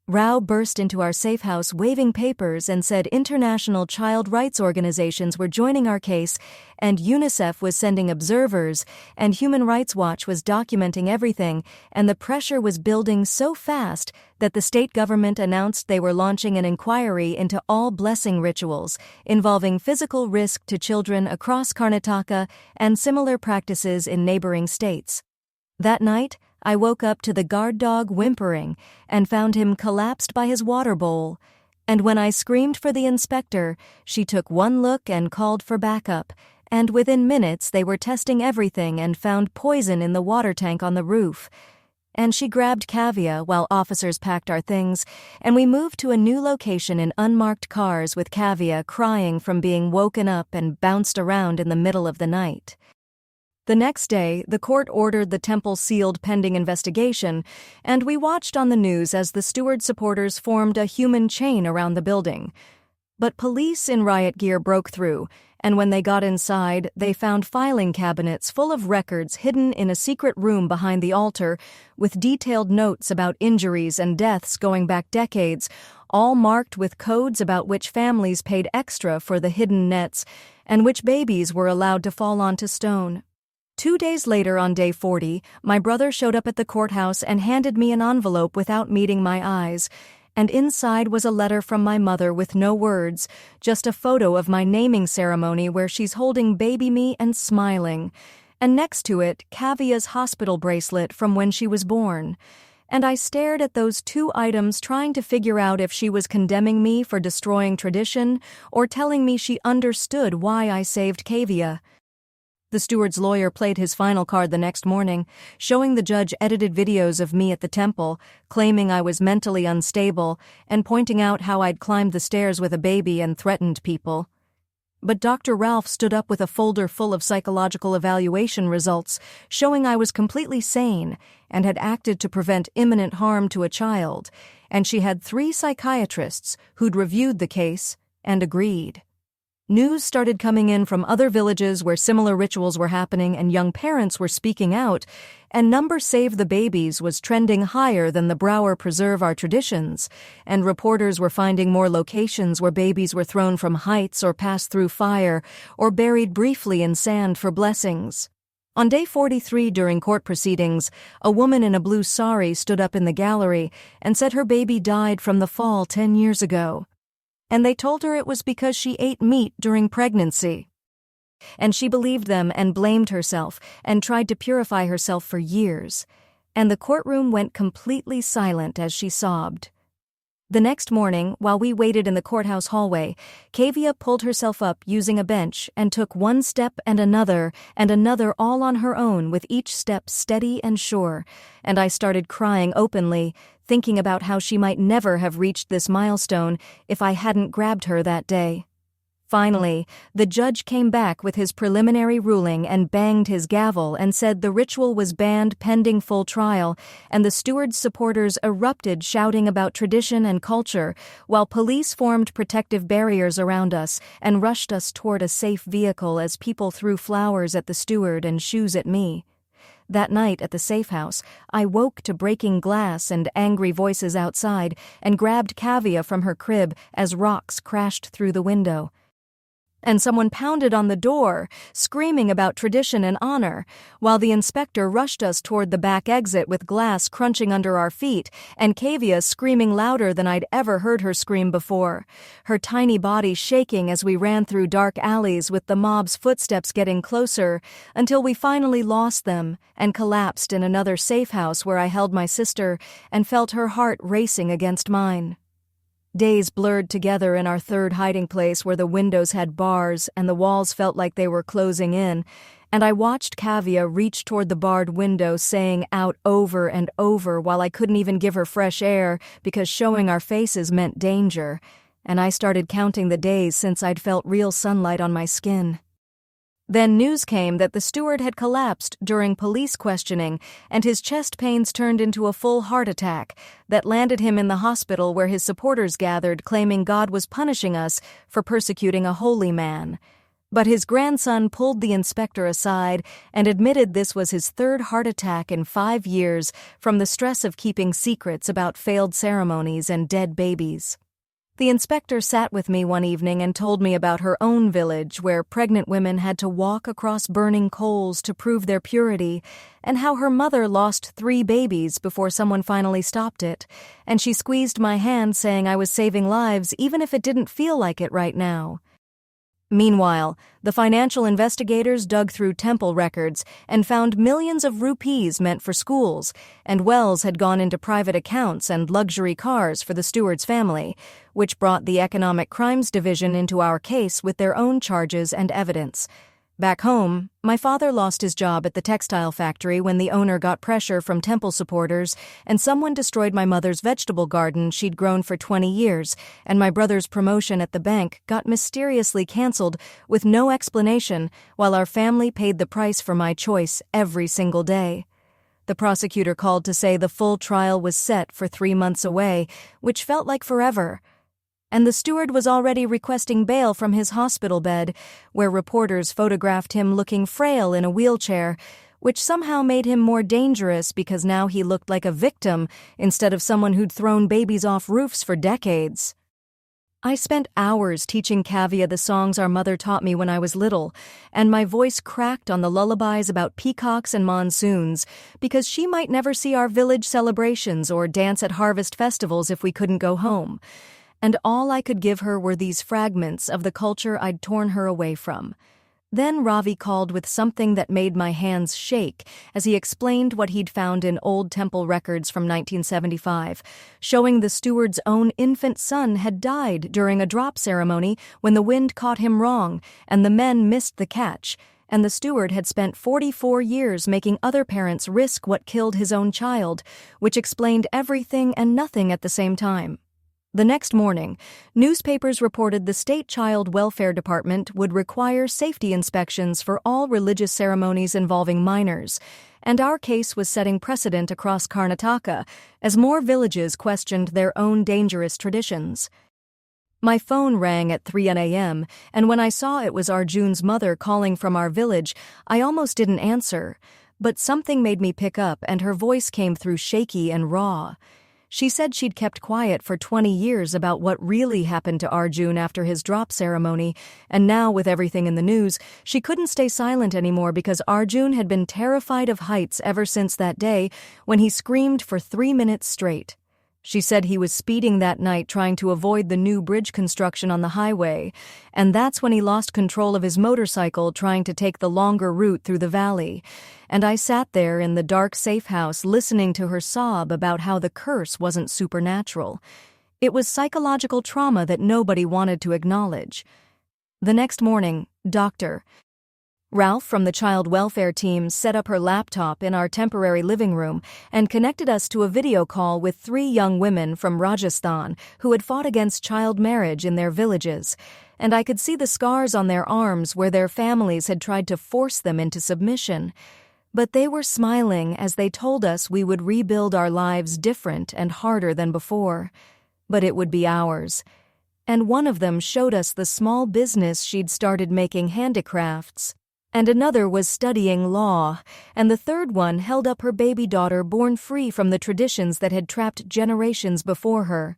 [SPEAKER 1] Rao burst into our safe house waving papers and said international child rights organizations were joining our case, and UNICEF was sending observers, and Human Rights Watch was documenting everything, and the pressure was building so fast that the state government announced they were launching an inquiry into all blessing rituals involving physical risk to children across Karnataka and similar practices in neighboring states. That night, I woke up to the guard dog whimpering and found him collapsed by his water bowl. And when I screamed for the inspector, she took one look and called for backup, and within minutes they were testing everything and found poison in the water tank on the roof. And she grabbed Kavya while officers packed our things, and we moved to a new location in unmarked cars with Kavya crying from being woken up and bounced around in the middle of the night. The next day, the court ordered the temple sealed pending investigation, and we watched on the news as the Stewart supporters formed a human chain around the building. But police in riot gear broke through, and when they got inside, they found filing cabinets full of records hidden in a secret room behind the altar, with detailed notes about injuries and deaths going back decades, all marked with codes about which families paid extra for the hidden nets and which babies were allowed to fall onto stone. 2 days later, on day 40, my brother showed up at the courthouse and handed me an envelope without meeting my eyes, and inside was a letter from my mother with no words, just a photo of my naming ceremony where she's holding baby me and smiling, and next to it, Kavia's hospital bracelet from when she was born. And I stared at those 2 items, trying to figure out if she was condemning me for destroying tradition or telling me she understood why I saved Kavia. The steward's lawyer played his final card the next morning, showing the judge edited videos of me at the temple, claiming I was mentally unstable, and pointing out how I'd climbed the stairs with a baby and threatened people. But Dr. Ralph stood up with a folder full of psychological evaluation results, showing I was completely sane and had acted to prevent imminent harm to a child, and she had 3 psychiatrists who'd reviewed the case and agreed. News started coming in from other villages where similar rituals were happening and young parents were speaking out, and number Save the Babies was trending higher than the Brower Preserve Our Traditions, and reporters were finding more locations where babies were thrown from heights or passed through fire or buried briefly in sand for blessings. On day 43 during court proceedings, a woman in a blue sari stood up in the gallery and said her baby died from the fall 10 years ago. And they told her it was because she ate meat during pregnancy. And she believed them and blamed herself and tried to purify herself for years. And the courtroom went completely silent as she sobbed. The next morning, while we waited in the courthouse hallway, Kavia pulled herself up using a bench and took 1 step and another all on her own, with each step steady and sure, and I started crying openly, thinking about how she might never have reached this milestone if I hadn't grabbed her that day. Finally, the judge came back with his preliminary ruling and banged his gavel and said the ritual was banned pending full trial, and the steward's supporters erupted shouting about tradition and culture, while police formed protective barriers around us and rushed us toward a safe vehicle as people threw flowers at the steward and shoes at me. That night at the safe house, I woke to breaking glass and angry voices outside and grabbed Kavia from her crib as rocks crashed through the window. And someone pounded on the door, screaming about tradition and honor, while the inspector rushed us toward the back exit with glass crunching under our feet and Kavia screaming louder than I'd ever heard her scream before, her tiny body shaking as we ran through dark alleys with the mob's footsteps getting closer, until we finally lost them and collapsed in another safe house where I held my sister and felt her heart racing against mine. Days blurred together in our 3rd hiding place where the windows had bars and the walls felt like they were closing in, and I watched Kavia reach toward the barred window saying out over and over while I couldn't even give her fresh air because showing our faces meant danger, and I started counting the days since I'd felt real sunlight on my skin. Then news came that the steward had collapsed during police questioning, and his chest pains turned into a full heart attack that landed him in the hospital where his supporters gathered, claiming God was punishing us for persecuting a holy man. But his grandson pulled the inspector aside and admitted this was his 3rd heart attack in 5 years from the stress of keeping secrets about failed ceremonies and dead babies. The inspector sat with me one evening and told me about her own village where pregnant women had to walk across burning coals to prove their purity, and how her mother lost 3 babies before someone finally stopped it, and she squeezed my hand saying I was saving lives even if it didn't feel like it right now. Meanwhile, the financial investigators dug through temple records and found millions of rupees meant for schools, and wells had gone into private accounts and luxury cars for the steward's family, which brought the Economic Crimes Division into our case with their own charges and evidence. Back home, my father lost his job at the textile factory when the owner got pressure from temple supporters, and someone destroyed my mother's vegetable garden she'd grown for 20 years, and my brother's promotion at the bank got mysteriously canceled with no explanation, while our family paid the price for my choice every single day. The prosecutor called to say the full trial was set for 3 months away, which felt like forever. And the steward was already requesting bail from his hospital bed, where reporters photographed him looking frail in a wheelchair, which somehow made him more dangerous because now he looked like a victim instead of someone who'd thrown babies off roofs for decades. I spent hours teaching Kavya the songs our mother taught me when I was little, and my voice cracked on the lullabies about peacocks and monsoons because she might never see our village celebrations or dance at harvest festivals if we couldn't go home. And all I could give her were these fragments of the culture I'd torn her away from. Then Ravi called with something that made my hands shake as he explained what he'd found in old temple records from 1975, showing the steward's own infant son had died during a drop ceremony when the wind caught him wrong and the men missed the catch, and the steward had spent 44 years making other parents risk what killed his own child, which explained everything and nothing at the same time. The next morning, newspapers reported the state child welfare department would require safety inspections for all religious ceremonies involving minors, and our case was setting precedent across Karnataka as more villages questioned their own dangerous traditions. My phone rang at 3 a.m., and when I saw it was Arjun's mother calling from our village, I almost didn't answer, but something made me pick up and her voice came through shaky and raw. She said she'd kept quiet for 20 years about what really happened to Arjun after his drop ceremony, and now, with everything in the news, she couldn't stay silent anymore because Arjun had been terrified of heights ever since that day when he screamed for 3 minutes straight. She said he was speeding that night trying to avoid the new bridge construction on the highway, and that's when he lost control of his motorcycle trying to take the longer route through the valley. And I sat there in the dark safe house listening to her sob about how the curse wasn't supernatural. It was psychological trauma that nobody wanted to acknowledge. The next morning, Dr. Ralph from the child welfare team set up her laptop in our temporary living room and connected us to a video call with 3 young women from Rajasthan who had fought against child marriage in their villages, and I could see the scars on their arms where their families had tried to force them into submission. But they were smiling as they told us we would rebuild our lives different and harder than before. But it would be ours. And one of them showed us the small business she'd started making handicrafts. And another was studying law, and the third one held up her baby daughter born free from the traditions that had trapped generations before her.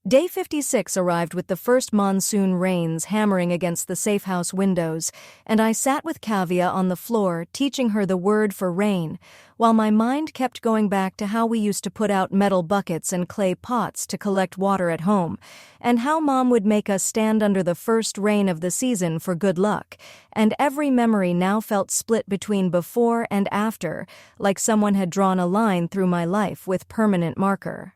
[SPEAKER 1] Day 56 arrived with the first monsoon rains hammering against the safe house windows, and I sat with Kavya on the floor teaching her the word for rain, while my mind kept going back to how we used to put out metal buckets and clay pots to collect water at home, and how Mom would make us stand under the first rain of the season for good luck, and every memory now felt split between before and after, like someone had drawn a line through my life with permanent marker.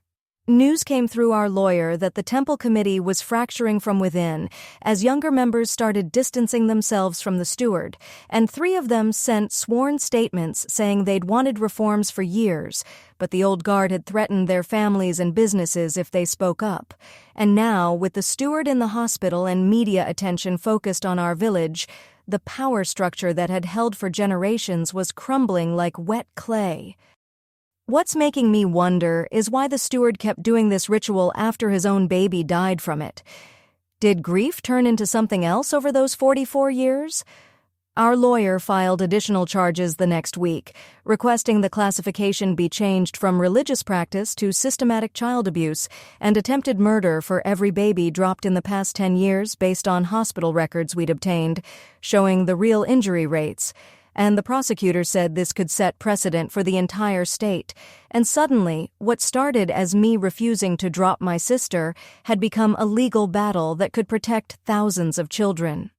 [SPEAKER 1] News came through our lawyer that the temple committee was fracturing from within as younger members started distancing themselves from the steward, and 3 of them sent sworn statements saying they'd wanted reforms for years, but the old guard had threatened their families and businesses if they spoke up. And now, with the steward in the hospital and media attention focused on our village, the power structure that had held for generations was crumbling like wet clay. What's making me wonder is why the steward kept doing this ritual after his own baby died from it. Did grief turn into something else over those 44 years? Our lawyer filed additional charges the next week, requesting the classification be changed from religious practice to systematic child abuse and attempted murder for every baby dropped in the past 10 years based on hospital records we'd obtained, showing the real injury rates. And the prosecutor said this could set precedent for the entire state. And suddenly, what started as me refusing to drop my sister had become a legal battle that could protect thousands of children.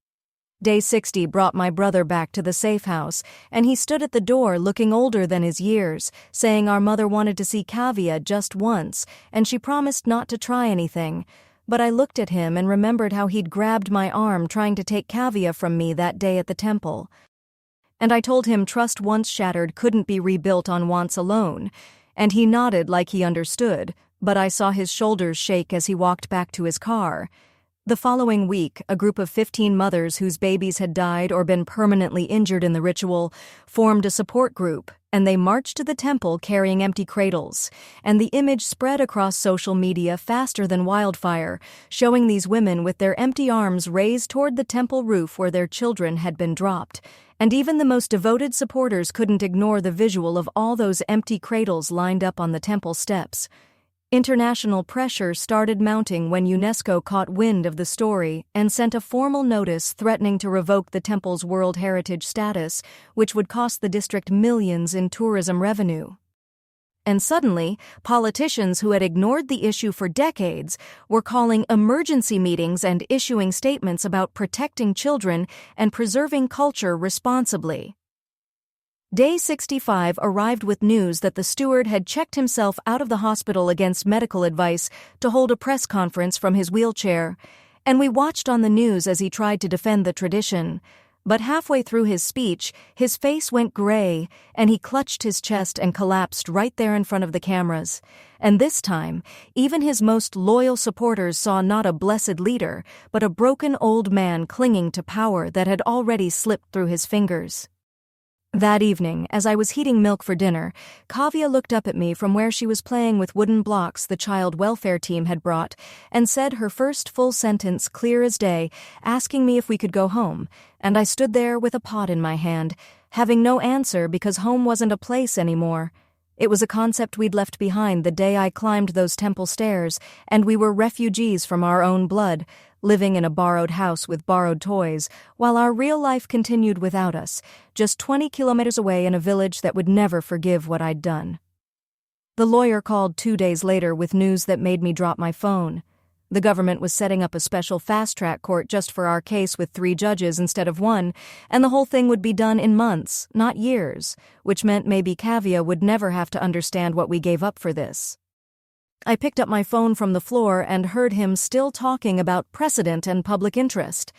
[SPEAKER 1] Day 60 brought my brother back to the safe house, and he stood at the door looking older than his years, saying our mother wanted to see Kavya just once, and she promised not to try anything. But I looked at him and remembered how he'd grabbed my arm trying to take Kavya from me that day at the temple. And I told him trust once shattered couldn't be rebuilt on wants alone, and he nodded like he understood, but I saw his shoulders shake as he walked back to his car. The following week, a group of 15 mothers whose babies had died or been permanently injured in the ritual formed a support group, and they marched to the temple carrying empty cradles, and the image spread across social media faster than wildfire, showing these women with their empty arms raised toward the temple roof where their children had been dropped. And even the most devoted supporters couldn't ignore the visual of all those empty cradles lined up on the temple steps. International pressure started mounting when UNESCO caught wind of the story and sent a formal notice threatening to revoke the temple's World Heritage status, which would cost the district millions in tourism revenue. And suddenly, politicians who had ignored the issue for decades were calling emergency meetings and issuing statements about protecting children and preserving culture responsibly. Day 65 arrived with news that the steward had checked himself out of the hospital against medical advice to hold a press conference from his wheelchair, and we watched on the news as he tried to defend the tradition. But halfway through his speech, his face went gray, and he clutched his chest and collapsed right there in front of the cameras. And this time, even his most loyal supporters saw not a blessed leader, but a broken old man clinging to power that had already slipped through his fingers. That evening, as I was heating milk for dinner, Kavya looked up at me from where she was playing with wooden blocks the child welfare team had brought and said her first full sentence clear as day, asking me if we could go home, and I stood there with a pot in my hand, having no answer because home wasn't a place anymore. It was a concept we'd left behind the day I climbed those temple stairs, and we were refugees from our own blood, living in a borrowed house with borrowed toys, while our real life continued without us, just 20 kilometers away in a village that would never forgive what I'd done. The lawyer called 2 days later with news that made me drop my phone. The government was setting up a special fast-track court just for our case with 3 judges instead of 1, and the whole thing would be done in months, not years, which meant maybe Kavya would never have to understand what we gave up for this. I picked up my phone from the floor and heard him still talking about precedent and public interest.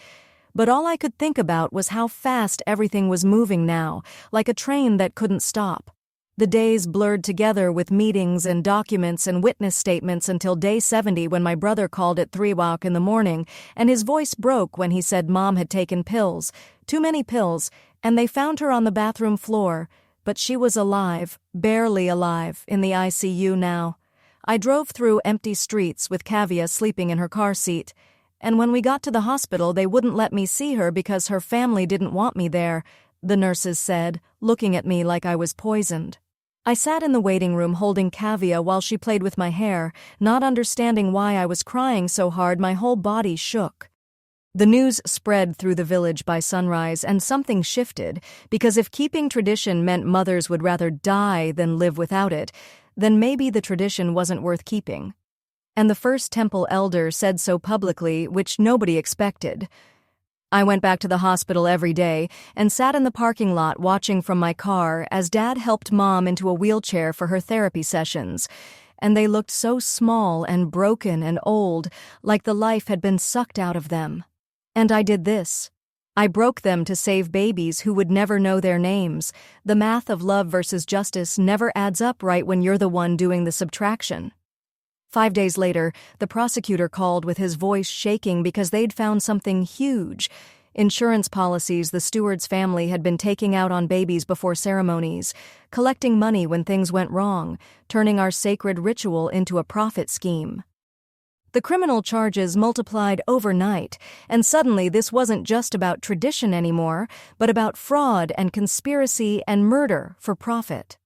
[SPEAKER 1] But all I could think about was how fast everything was moving now, like a train that couldn't stop. The days blurred together with meetings and documents and witness statements until day 70 when my brother called at 3 o'clock in the morning, and his voice broke when he said Mom had taken pills, too many pills, and they found her on the bathroom floor, but she was alive, barely alive, in the ICU now. I drove through empty streets with Kavya sleeping in her car seat, and when we got to the hospital they wouldn't let me see her because her family didn't want me there, the nurses said, looking at me like I was poisoned. I sat in the waiting room holding Kavya while she played with my hair, not understanding why I was crying so hard my whole body shook. The news spread through the village by sunrise, and something shifted, because if keeping tradition meant mothers would rather die than live without it, then maybe the tradition wasn't worth keeping. And the first temple elder said so publicly, which nobody expected. I went back to the hospital every day and sat in the parking lot watching from my car as Dad helped Mom into a wheelchair for her therapy sessions, and they looked so small and broken and old, like the life had been sucked out of them. And I did this. I broke them to save babies who would never know their names. The math of love versus justice never adds up right when you're the one doing the subtraction. 5 days later, the prosecutor called with his voice shaking because they'd found something huge. Insurance policies the steward's family had been taking out on babies before ceremonies, collecting money when things went wrong, turning our sacred ritual into a profit scheme. The criminal charges multiplied overnight, and suddenly this wasn't just about tradition anymore, but about fraud and conspiracy and murder for profit.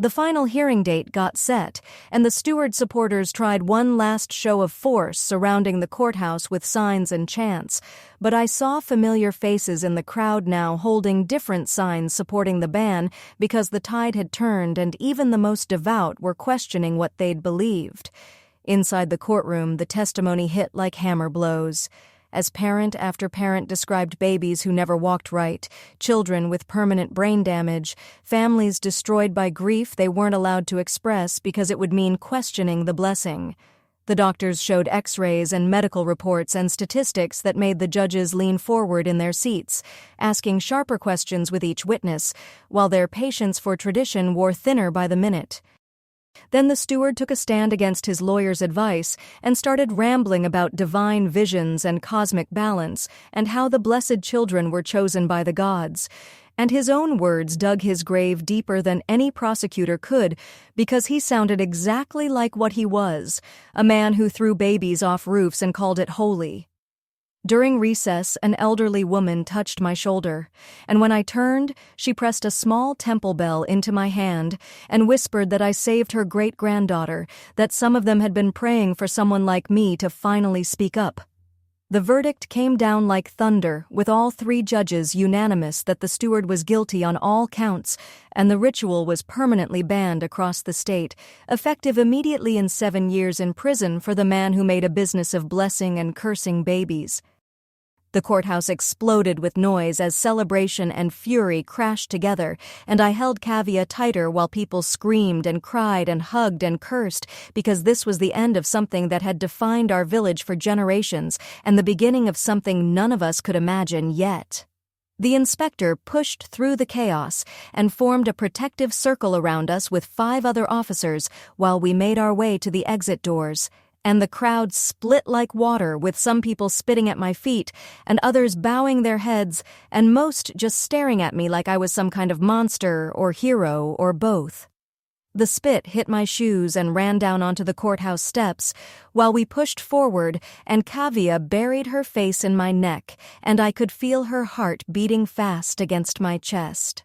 [SPEAKER 1] The final hearing date got set, and the steward supporters tried one last show of force surrounding the courthouse with signs and chants, but I saw familiar faces in the crowd now holding different signs supporting the ban because the tide had turned and even the most devout were questioning what they'd believed. Inside the courtroom, the testimony hit like hammer blows. As parent after parent described babies who never walked right, children with permanent brain damage, families destroyed by grief they weren't allowed to express because it would mean questioning the blessing. The doctors showed x-rays and medical reports and statistics that made the judges lean forward in their seats, asking sharper questions with each witness, while their patience for tradition wore thinner by the minute. Then the steward took a stand against his lawyer's advice and started rambling about divine visions and cosmic balance and how the blessed children were chosen by the gods. And his own words dug his grave deeper than any prosecutor could, because he sounded exactly like what he was, a man who threw babies off roofs and called it holy. During recess, an elderly woman touched my shoulder, and when I turned, she pressed a small temple bell into my hand and whispered that I saved her great-granddaughter, that some of them had been praying for someone like me to finally speak up. The verdict came down like thunder, with all 3 judges unanimous that the steward was guilty on all counts, and the ritual was permanently banned across the state, effective immediately in 7 years in prison for the man who made a business of blessing and cursing babies. The courthouse exploded with noise as celebration and fury crashed together, and I held Kavya tighter while people screamed and cried and hugged and cursed, because this was the end of something that had defined our village for generations and the beginning of something none of us could imagine yet. The inspector pushed through the chaos and formed a protective circle around us with 5 other officers while we made our way to the exit doors. And the crowd split like water, with some people spitting at my feet and others bowing their heads, and most just staring at me like I was some kind of monster or hero or both. The spit hit my shoes and ran down onto the courthouse steps while we pushed forward, and Kavya buried her face in my neck, and I could feel her heart beating fast against my chest.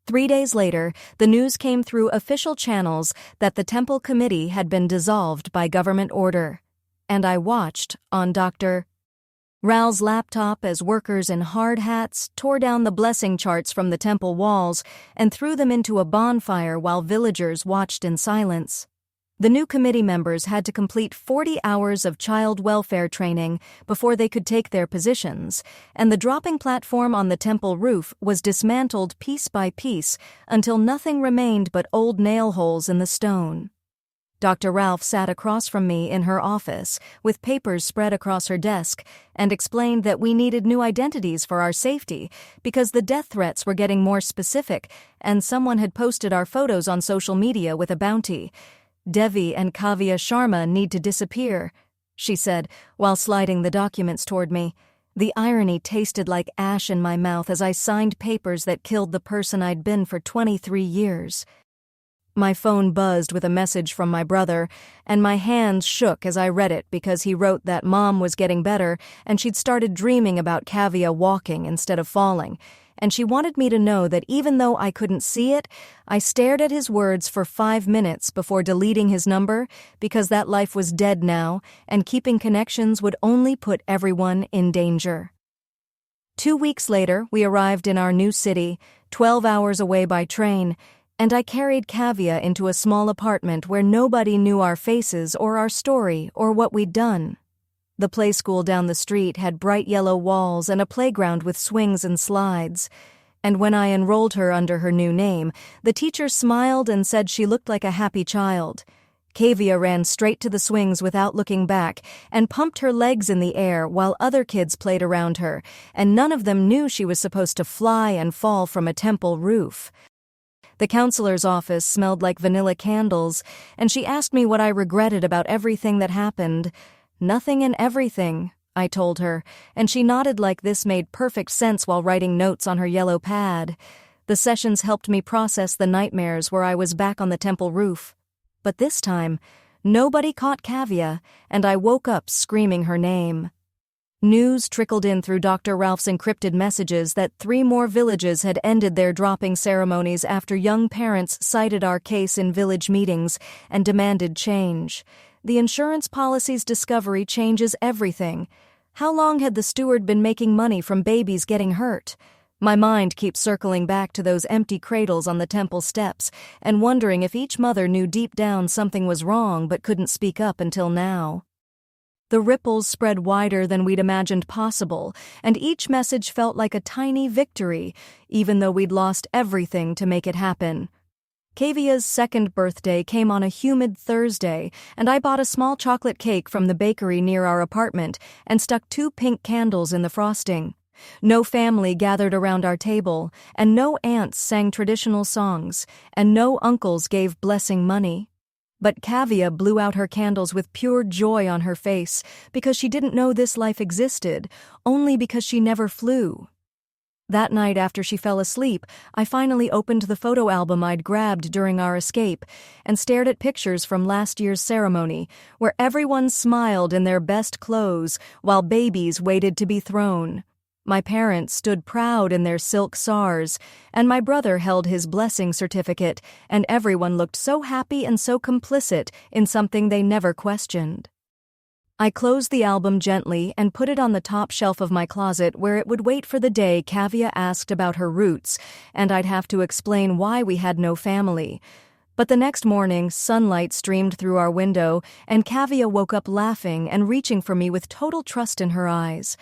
[SPEAKER 1] 3 days later, the news came through official channels that the temple committee had been dissolved by government order, and I watched on Dr. Ral's laptop as workers in hard hats tore down the blessing charts from the temple walls and threw them into a bonfire while villagers watched in silence. The new committee members had to complete 40 hours of child welfare training before they could take their positions, and the dropping platform on the temple roof was dismantled piece by piece until nothing remained but old nail holes in the stone. Dr. Ralph sat across from me in her office with papers spread across her desk and explained that we needed new identities for our safety because the death threats were getting more specific and someone had posted our photos on social media with a bounty. Devi and Kavya Sharma need to disappear, she said, while sliding the documents toward me. The irony tasted like ash in my mouth as I signed papers that killed the person I'd been for 23 years. My phone buzzed with a message from my brother, and my hands shook as I read it because he wrote that Mom was getting better and she'd started dreaming about Kavya walking instead of falling, and she wanted me to know that even though I couldn't see it, I stared at his words for 5 minutes before deleting his number because that life was dead now and keeping connections would only put everyone in danger. 2 weeks later, we arrived in our new city, 12 hours away by train, and I carried Kavya into a small apartment where nobody knew our faces or our story or what we'd done. The play school down the street had bright yellow walls and a playground with swings and slides, and when I enrolled her under her new name, the teacher smiled and said she looked like a happy child. Kavya ran straight to the swings without looking back and pumped her legs in the air while other kids played around her, and none of them knew she was supposed to fly and fall from a temple roof. The counselor's office smelled like vanilla candles, and she asked me what I regretted about everything that happened. Nothing and everything, I told her, and she nodded like this made perfect sense while writing notes on her yellow pad. The sessions helped me process the nightmares where I was back on the temple roof. But this time, nobody caught Kavya, and I woke up screaming her name. News trickled in through Dr. Ralph's encrypted messages that 3 more villages had ended their dropping ceremonies after young parents cited our case in village meetings and demanded change. The insurance policy's discovery changes everything. How long had the steward been making money from babies getting hurt? My mind keeps circling back to those empty cradles on the temple steps and wondering if each mother knew deep down something was wrong but couldn't speak up until now. The ripples spread wider than we'd imagined possible, and each message felt like a tiny victory, even though we'd lost everything to make it happen. Kavia's second birthday came on a humid Thursday, and I bought a small chocolate cake from the bakery near our apartment and stuck 2 pink candles in the frosting. No family gathered around our table, and no aunts sang traditional songs, and no uncles gave blessing money. But Kavia blew out her candles with pure joy on her face because she didn't know this life existed, only because she never flew. That night after she fell asleep, I finally opened the photo album I'd grabbed during our escape and stared at pictures from last year's ceremony, where everyone smiled in their best clothes while babies waited to be thrown. My parents stood proud in their silk sars, and my brother held his blessing certificate, and everyone looked so happy and so complicit in something they never questioned. I closed the album gently and put it on the top shelf of my closet where it would wait for the day Kavia asked about her roots, and I'd have to explain why we had no family. But the next morning, sunlight streamed through our window, and Kavia woke up laughing and reaching for me with total trust in her eyes.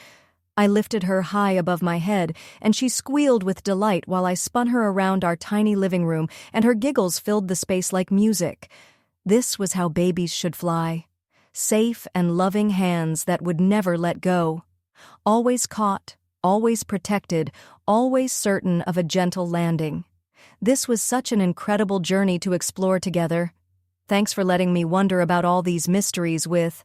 [SPEAKER 1] I lifted her high above my head, and she squealed with delight while I spun her around our tiny living room, and her giggles filled the space like music. This was how babies should fly. Safe and loving hands that would never let go. Always caught, always protected, always certain of a gentle landing. This was such an incredible journey to explore together. Thanks for letting me wonder about all these mysteries with